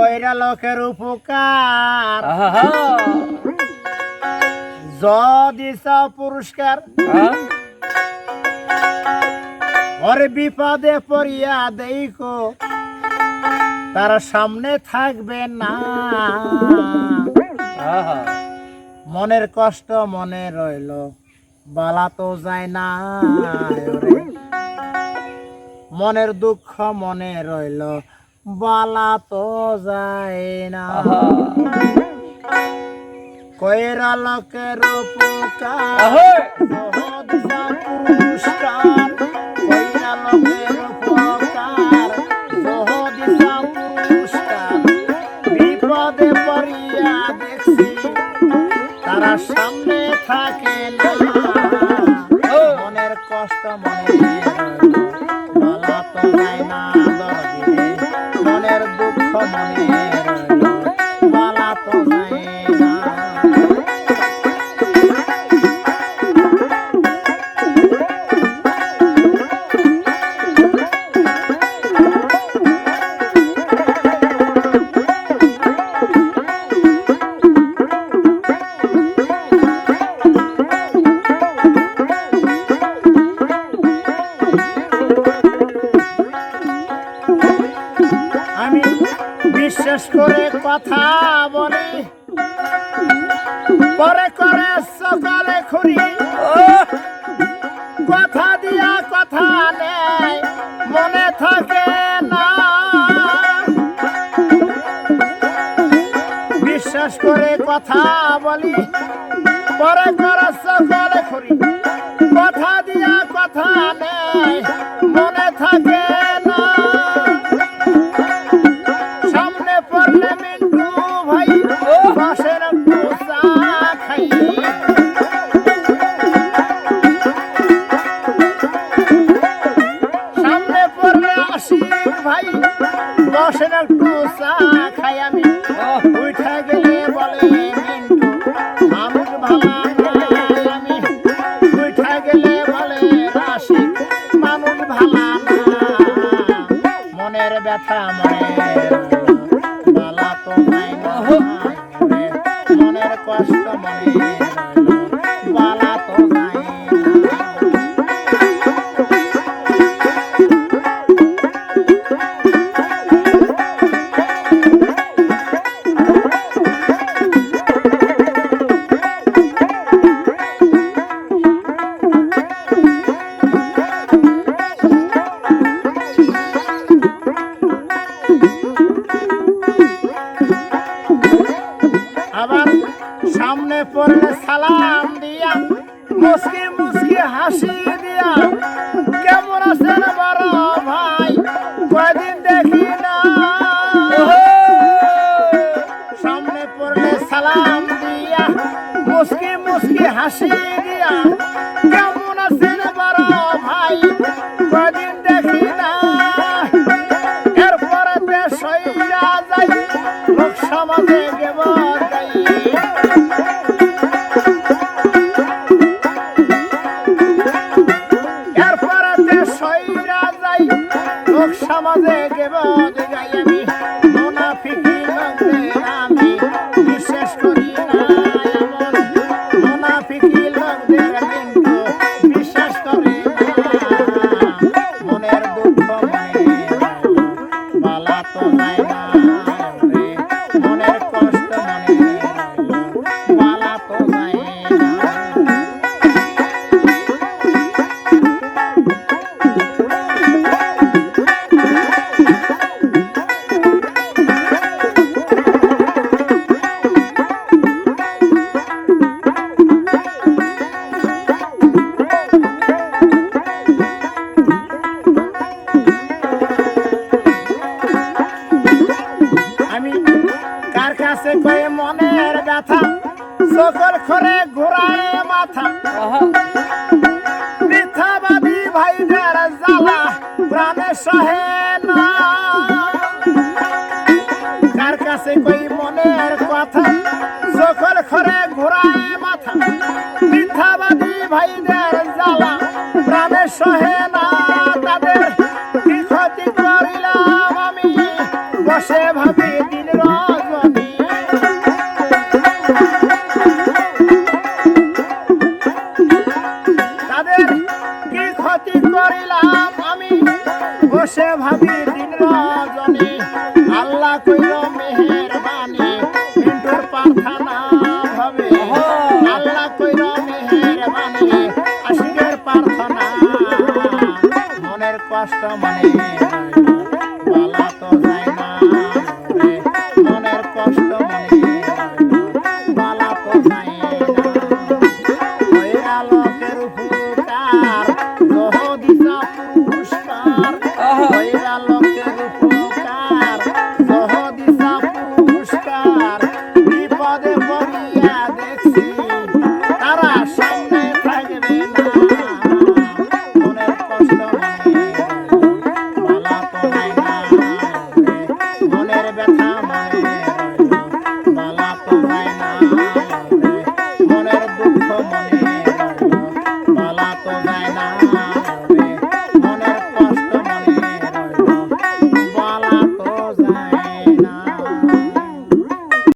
কইরা লোকের উপকার যদি চাও পুরস্কার ওরে বিপদে পড়িয়া দেখো তার সামনে থাকবে না মনের কষ্ট মনে রইল বালা তো যায় না ওরে মনের দুঃখ মনে রইল বালা তো যায় না কইরা লোকের উপকার পুরস্কার কইরা লোকের উপকার পুরস্কার বিপদে পড়িয়া দেখছি তারা সামনে থাকে না মনের কষ্ট মনে বালা তো যায় না মনের দুঃখ মনে বালা তো যায় না বিশেষ করে কথা বলি পরে করে সকালে খুঁড়ি কথা দিয়া কথা নেই মনে থাকে না বিশ্বাস করে কথা বলি পরে করে সকালে খুঁড়ি কথা দিয়া কথা নেই মনে থাকে না ভাই বসেন একটু চা খাই আমি উঠা গেলে বলে মানুষ ভালো আমি উঠা গেলে বলে রাশি মানুষ ভালো মনের ব্যথা বালা তো নাই মনের কষ্ট মনে বালা তো নাই সামনে পড়লে সালাম দিয়া মুস্কি মুস্কি হাসি দিয়া কেমন আছেন বড় ভাই কয়দিন দেখি না সামনে পড়লে সালাম দিয়া মুস্কি মুস্কি হাসি দিয়া কেমন আছেন বড় ভাই কয়দিন দেখি না এরপরে দেশ হইয়া যাই লোক সমাজে গেব সমাজে গেব যাই আমি মুনাফিকি লোকদের আমি বিশ্বাস করি না মুনাফিকি লোকদের কিন্তু বিশ্বাস করে না মনের দুঃখ মনে বালা তো যায় না মনের কষ্ট মনে বালা তো যায় না মনের ব্যথা সকল করে ঘোরায় মাথা মিথ্যাবাদী ভাইদের জ্বালা প্রাণে সহে না কার কাছে কই মনের কথা সকল করে ঘোরায় মাথা মিথ্যাবাদী ভাইদের জ্বালা প্রাণে সহে না তাদের কি ক্ষতি করিলাম আমি বসে ভাবি দিন ভাবি দিন রজনী আল্লাহ কইল মেহেরবানি মিন্টুর প্রার্থনা হবে আল্লাহ কইল মেহেরবানি আশিকের প্রার্থনা মনের কষ্ট মনে